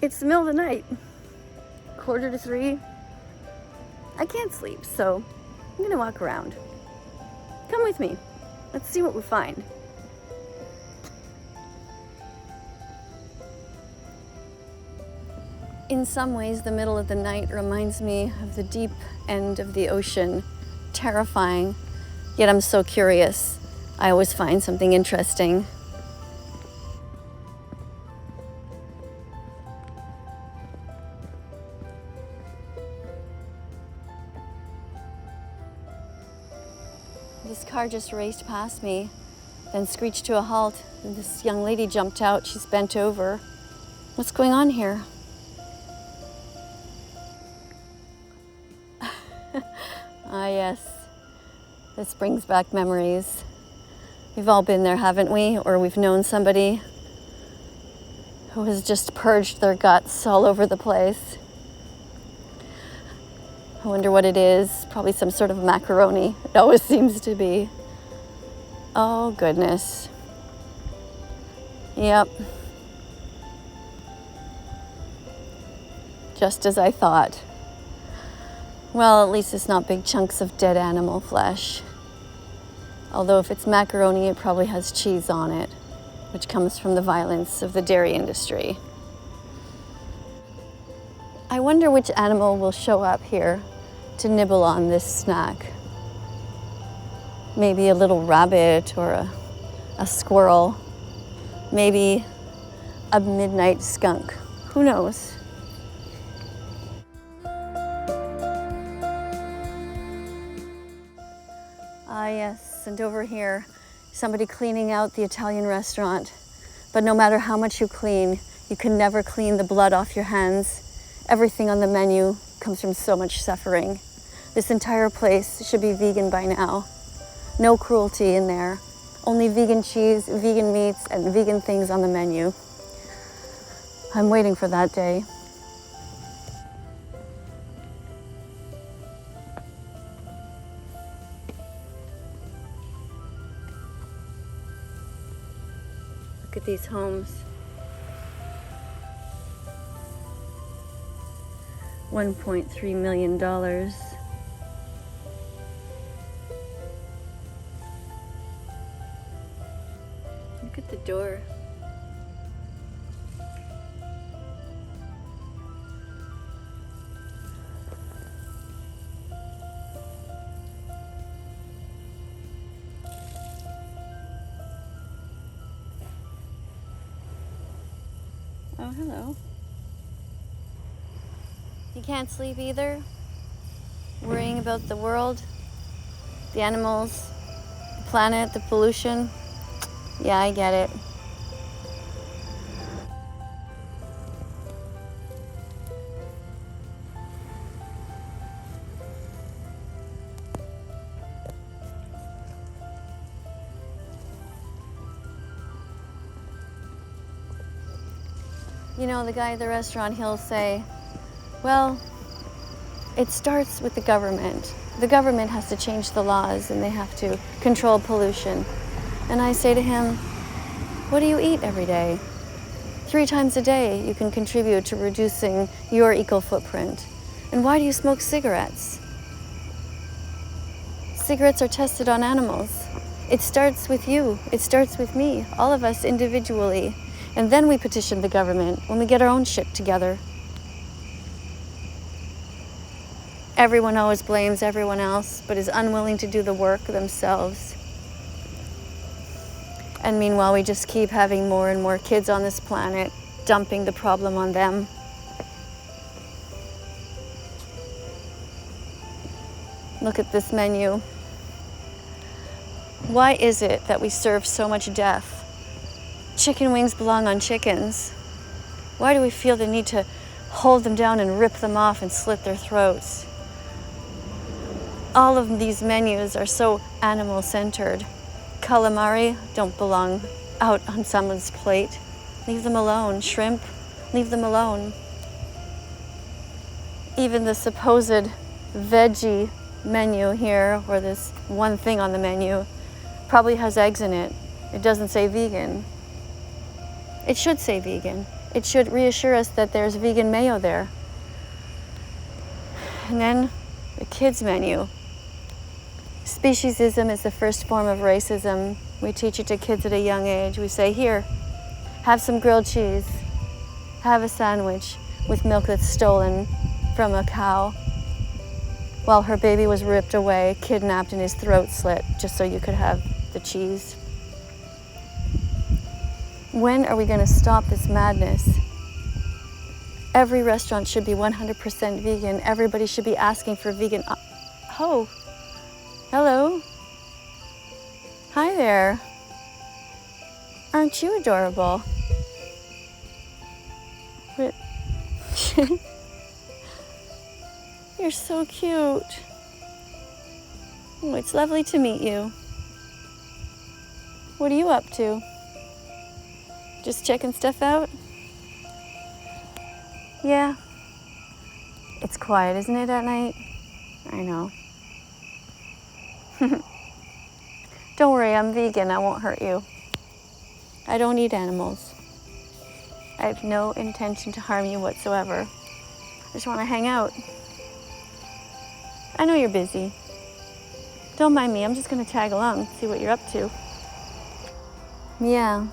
It's the middle of the night, 2:45. I can't sleep, so I'm gonna walk around. Come with me. Let's see what we find. In some ways, the middle of the night reminds me of the deep end of the ocean. Terrifying, yet I'm so curious. I always find something interesting. This car just raced past me, then screeched to a halt, and this young lady jumped out. She's bent over. What's going on here? Ah, yes. This brings back memories. We've all been there, haven't we? Or we've known somebody who has just purged their guts all over the place. I wonder what it is. Probably some sort of macaroni. It always seems to be. Oh, goodness. Yep. Just as I thought. Well, at least it's not big chunks of dead animal flesh. Although if it's macaroni, it probably has cheese on it, which comes from the violence of the dairy industry. I wonder which animal will show up here to nibble on this snack. Maybe a little rabbit or a squirrel. Maybe a midnight skunk. Who knows? Ah, yes, and over here, somebody cleaning out the Italian restaurant. But no matter how much you clean, you can never clean the blood off your hands. Everything on the menu comes from so much suffering. This entire place should be vegan by now. No cruelty in there. Only vegan cheese, vegan meats, and vegan things on the menu. I'm waiting for that day. Look at these homes. $1.3 million. Look at the door. Oh, hello. You can't sleep either? Worrying about the world, the animals, the planet, the pollution? Yeah, I get it. You know, the guy at the restaurant, he'll say, well, it starts with the government. The government has to change the laws and they have to control pollution. And I say to him, what do you eat every day? 3 times a day you can contribute to reducing your eco-footprint. And why do you smoke cigarettes? Cigarettes are tested on animals. It starts with you. It starts with me, all of us individually. And then we petition the government when we get our own shit together. Everyone always blames everyone else, but is unwilling to do the work themselves. And meanwhile, we just keep having more and more kids on this planet, dumping the problem on them. Look at this menu. Why is it that we serve so much death? Chicken wings belong on chickens. Why do we feel the need to hold them down and rip them off and slit their throats? All of these menus are so animal-centered. Calamari don't belong out on someone's plate. Leave them alone. Shrimp, leave them alone. Even the supposed veggie menu here, or this one thing on the menu, probably has eggs in it. It doesn't say vegan. It should say vegan. It should reassure us that there's vegan mayo there. And then the kids' menu. Speciesism is the first form of racism. We teach it to kids at a young age. We say, here, have some grilled cheese. Have a sandwich with milk that's stolen from a cow while her baby was ripped away, kidnapped, and his throat slit just so you could have the cheese. When are we going to stop this madness? Every restaurant should be 100% vegan. Everybody should be asking for vegan. Oh, hello. Hi there. Aren't you adorable? What? You're so cute. Oh, it's lovely to meet you. What are you up to? Just checking stuff out? Yeah. It's quiet, isn't it, at night? I know. Don't worry, I'm vegan. I won't hurt you. I don't eat animals. I have no intention to harm you whatsoever. I just want to hang out. I know you're busy. Don't mind me. I'm just going to tag along, see what you're up to. Yeah.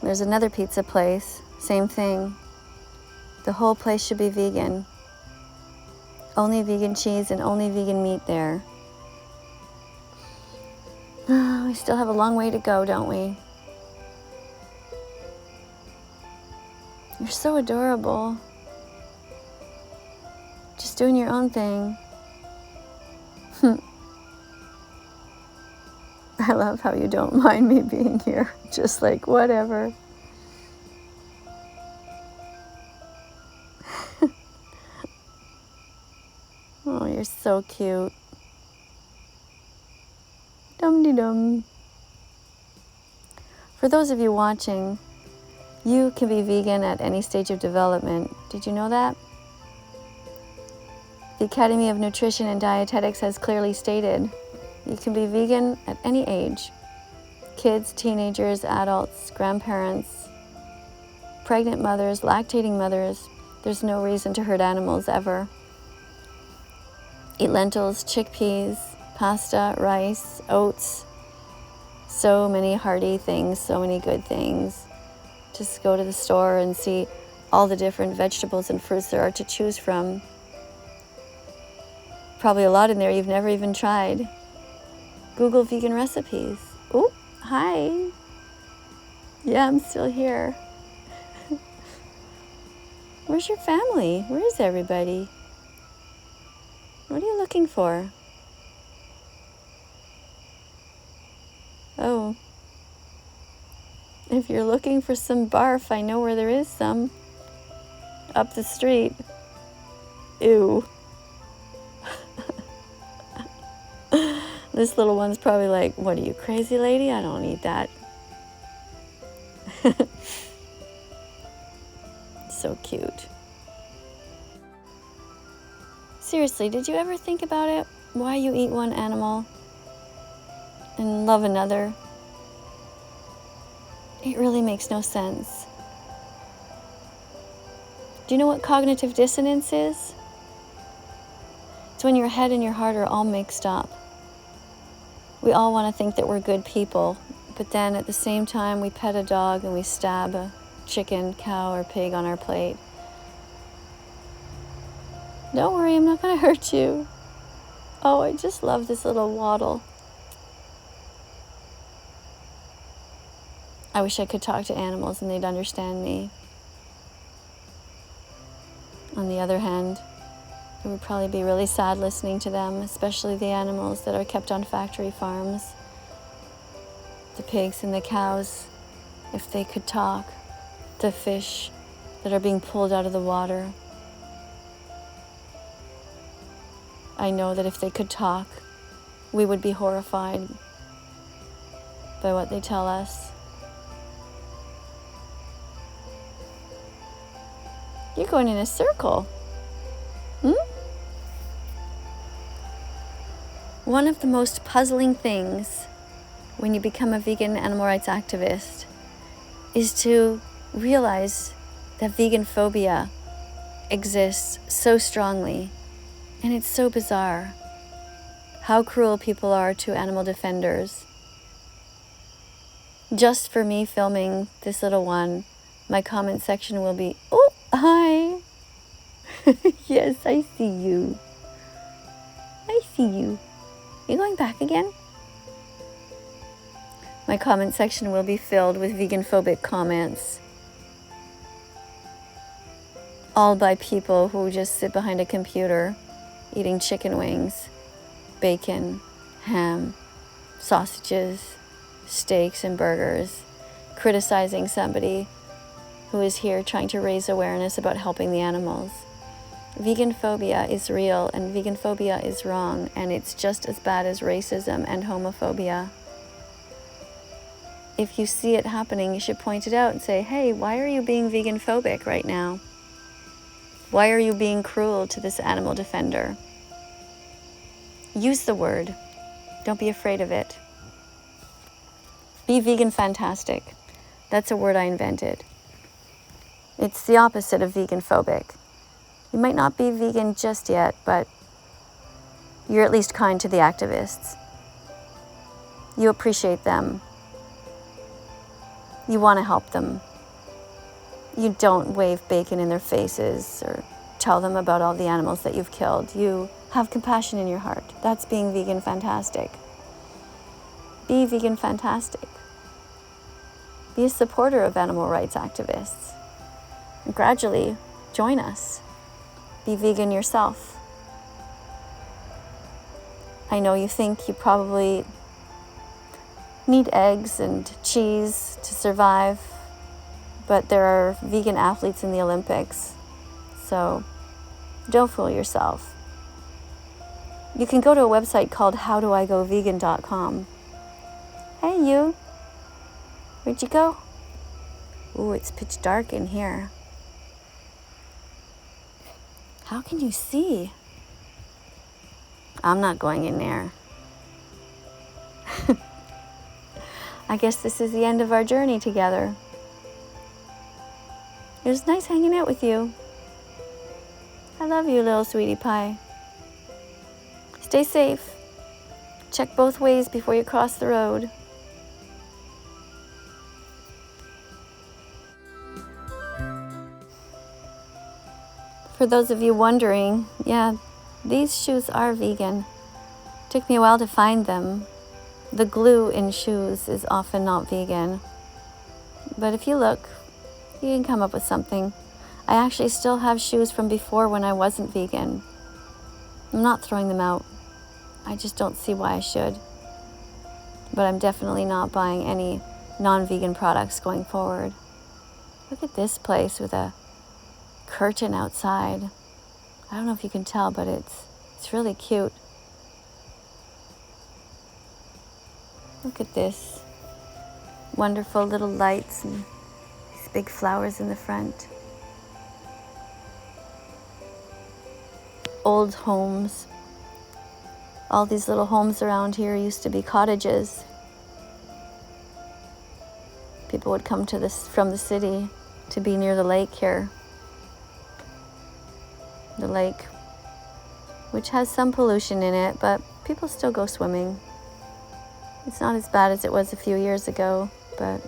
There's another pizza place. Same thing. The whole place should be vegan. Only vegan cheese and only vegan meat there. We still have a long way to go, don't we? You're so adorable. Just doing your own thing. I love how you don't mind me being here. Just like, whatever. Oh, you're so cute. Dum-de-dum. For those of you watching, you can be vegan at any stage of development. Did you know that? The Academy of Nutrition and Dietetics has clearly stated you can be vegan at any age. Kids, teenagers, adults, grandparents, pregnant mothers, lactating mothers. There's no reason to hurt animals ever. Eat lentils, chickpeas, pasta, rice, oats. So many hearty things, so many good things. Just go to the store and see all the different vegetables and fruits there are to choose from. Probably a lot in there you've never even tried. Google vegan recipes. Oh, hi. Yeah, I'm still here. Where's your family? Where is everybody? What are you looking for? Oh. If you're looking for some barf, I know where there is some. Up the street. Ew. This little one's probably like, what are you, crazy lady? I don't eat that. So cute. Seriously, did you ever think about it? Why you eat one animal and love another? It really makes no sense. Do you know what cognitive dissonance is? It's when your head and your heart are all mixed up. We all want to think that we're good people, but then at the same time we pet a dog and we stab a chicken, cow, or pig on our plate. Don't worry, I'm not going to hurt you. Oh, I just love this little waddle. I wish I could talk to animals and they'd understand me. On the other hand, it would probably be really sad listening to them, especially the animals that are kept on factory farms. The pigs and the cows, if they could talk. The fish that are being pulled out of the water. I know that if they could talk, we would be horrified by what they tell us. You're going in a circle. One of the most puzzling things when you become a vegan animal rights activist is to realize that vegan phobia exists so strongly, and it's so bizarre how cruel people are to animal defenders. Just for me filming this little one, my comment section will be, oh, hi. Yes, I see you. I see you. You going back again? My comment section will be filled with vegan-phobic comments, all by people who just sit behind a computer eating chicken wings, bacon, ham, sausages, steaks, and burgers, criticizing somebody who is here trying to raise awareness about helping the animals. Vegan phobia is real, and vegan phobia is wrong, and it's just as bad as racism and homophobia. If you see it happening, you should point it out and say, hey, why are you being vegan phobic right now? Why are you being cruel to this animal defender? Use the word. Don't be afraid of it. Be vegan fantastic. That's a word I invented. It's the opposite of vegan phobic. You might not be vegan just yet, but you're at least kind to the activists. You appreciate them. You want to help them. You don't wave bacon in their faces or tell them about all the animals that you've killed. You have compassion in your heart. That's being vegan fantastic. Be vegan fantastic. Be a supporter of animal rights activists. And gradually, join us. Be vegan yourself. I know you think you probably need eggs and cheese to survive, but there are vegan athletes in the Olympics, so don't fool yourself. You can go to a website called howdoigovegan.com. Hey, you. Where'd you go? Ooh, it's pitch dark in here. How can you see? I'm not going in there. I guess this is the end of our journey together. It was nice hanging out with you. I love you, little sweetie pie. Stay safe. Check both ways before you cross the road. For those of you wondering, yeah, these shoes are vegan. Took me a while to find them. The glue in shoes is often not vegan. But if you look, you can come up with something. I actually still have shoes from before when I wasn't vegan. I'm not throwing them out. I just don't see why I should. But I'm definitely not buying any non-vegan products going forward. Look at this place with a curtain outside. I don't know if you can tell, but it's really cute. Look at this. Wonderful little lights and these big flowers in the front. Old homes. All these little homes around here used to be cottages. People would come to this from the city to be near the lake here. The lake, which has some pollution in it, but people still go swimming. It's not as bad as it was a few years ago, but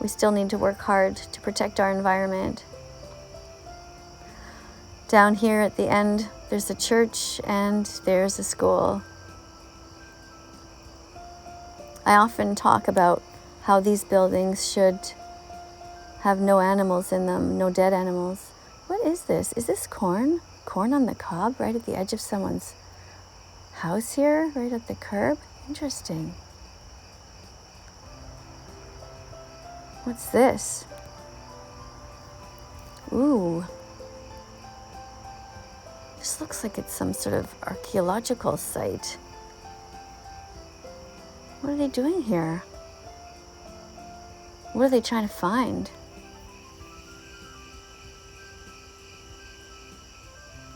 we still need to work hard to protect our environment. Down here at the end, there's a church and there's a school. I often talk about how these buildings should have no animals in them, no dead animals. What is this? Is this corn? Corn on the cob right at the edge of someone's house here, right at the curb? Interesting. What's this? Ooh. This looks like it's some sort of archaeological site. What are they doing here? What are they trying to find?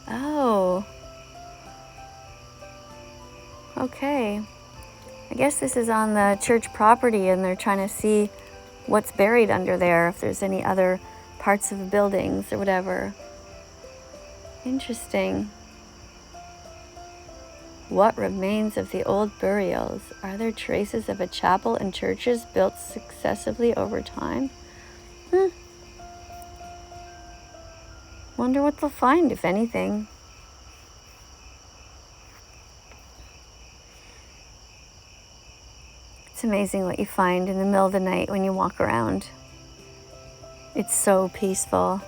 Oh. Okay. I guess this is on the church property and they're trying to see what's buried under there, if there's any other parts of the buildings or whatever. Interesting. What remains of the old burials? Are there traces of a chapel and churches built successively over time? Wonder what they'll find, if anything. It's amazing what you find in the middle of the night when you walk around. It's so peaceful.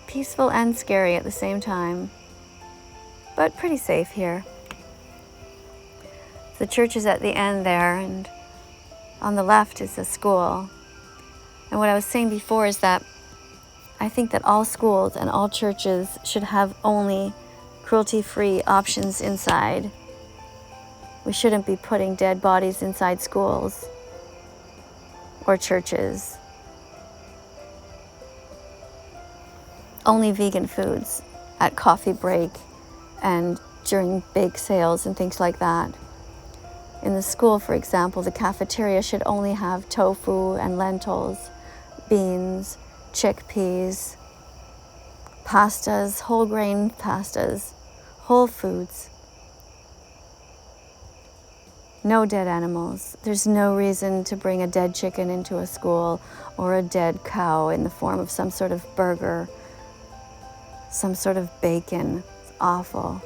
Peaceful and scary at the same time, but pretty safe here. The church is at the end there, and on the left is a school. And what I was saying before is that I think that all schools and all churches should have only cruelty-free options inside. We shouldn't be putting dead bodies inside schools or churches. Only vegan foods at coffee break and during bake sales and things like that. In the school, for example, the cafeteria should only have tofu and lentils, beans, chickpeas, pastas, whole grain pastas, whole foods. No dead animals. There's no reason to bring a dead chicken into a school or a dead cow in the form of some sort of burger, some sort of bacon. It's awful.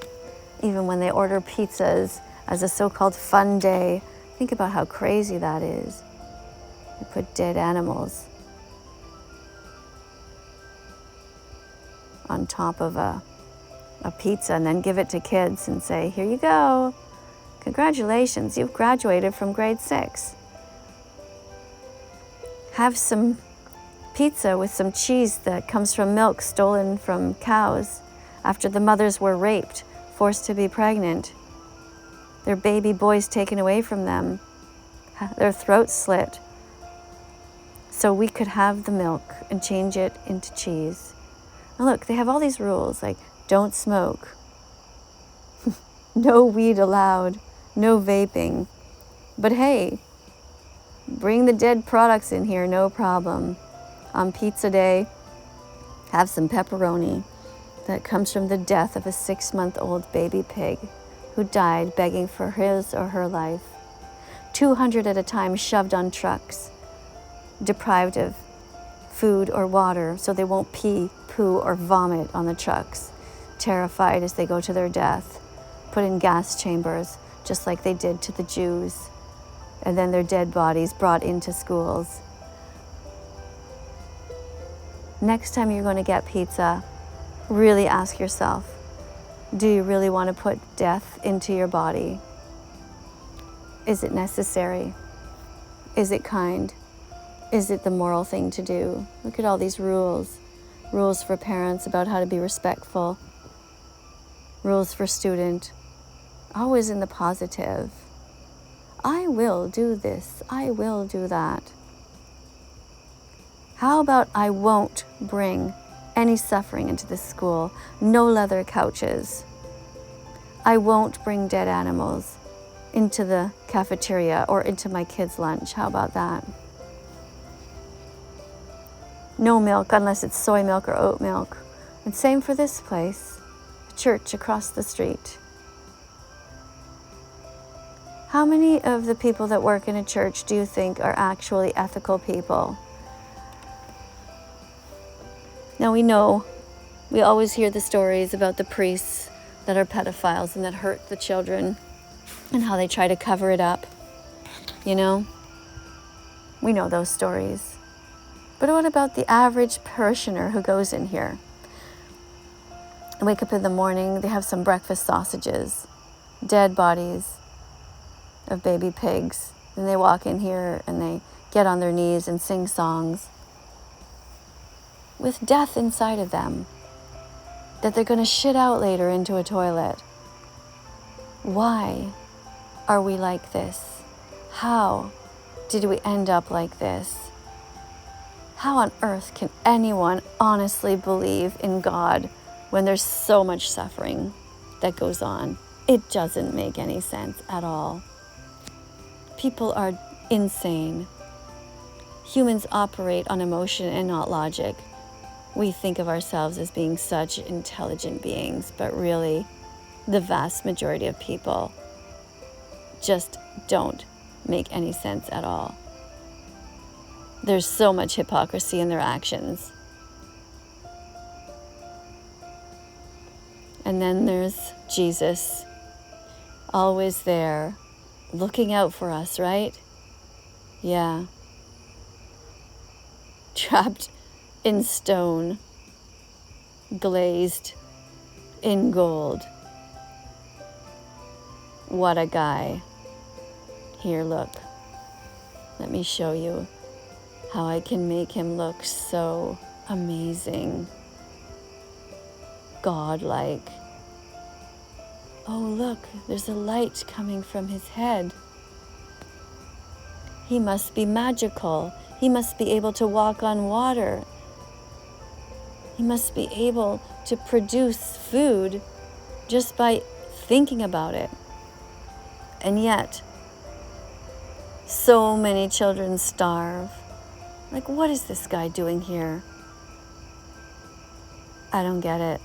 Even when they order pizzas as a so-called fun day, think about how crazy that is. They put dead animals on top of a pizza and then give it to kids and say, here you go. Congratulations, you've graduated from grade 6. Have some pizza with some cheese that comes from milk stolen from cows after the mothers were raped, forced to be pregnant, their baby boys taken away from them, their throats slit, so we could have the milk and change it into cheese. Now look, they have all these rules like don't smoke, no weed allowed, no vaping. But hey, bring the dead products in here, no problem. On pizza day, have some pepperoni that comes from the death of a 6-month-old baby pig who died begging for his or her life. 200 at a time shoved on trucks, deprived of food or water so they won't pee, poo, or vomit on the trucks, terrified as they go to their death, put in gas chambers, just like they did to the Jews, and then their dead bodies brought into schools. Next time you're going to get pizza, really ask yourself, do you really want to put death into your body? Is it necessary? Is it kind? Is it the moral thing to do? Look at all these rules. Rules for parents about how to be respectful. Rules for student. Always in the positive. I will do this. I will do that. How about I won't bring any suffering into this school? No leather couches. I won't bring dead animals into the cafeteria or into my kids' lunch. How about that? No milk unless it's soy milk or oat milk. And same for this place, the church across the street. How many of the people that work in a church do you think are actually ethical people? Now we always hear the stories about the priests that are pedophiles and that hurt the children and how they try to cover it up, you know? We know those stories. But what about the average parishioner who goes in here? They wake up in the morning, they have some breakfast sausages, dead bodies of baby pigs, and they walk in here and they get on their knees and sing songs with death inside of them that they're going to shit out later into a toilet. Why are we like this? How did we end up like this? How on earth can anyone honestly believe in God when there's so much suffering that goes on? It doesn't make any sense at all. People are insane. Humans operate on emotion and not logic. We think of ourselves as being such intelligent beings, but really, the vast majority of people just don't make any sense at all. There's so much hypocrisy in their actions. And then there's Jesus, always there, looking out for us, right? Yeah. Trapped in stone, glazed in gold. What a guy. Here, look. Let me show you how I can make him look so amazing, godlike. Oh, look, there's a light coming from his head. He must be magical. He must be able to walk on water. He must be able to produce food just by thinking about it. And yet, so many children starve. Like, what is this guy doing here? I don't get it.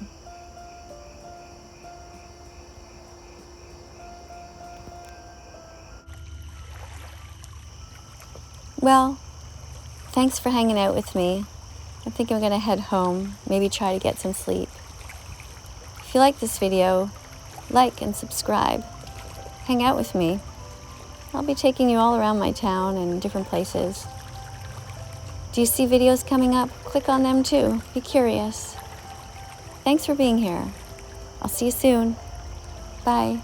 Well, thanks for hanging out with me. I think I'm gonna head home, maybe try to get some sleep. If you like this video, like and subscribe. Hang out with me. I'll be taking you all around my town and different places. Do you see videos coming up? Click on them too. Be curious. Thanks for being here. I'll see you soon. Bye.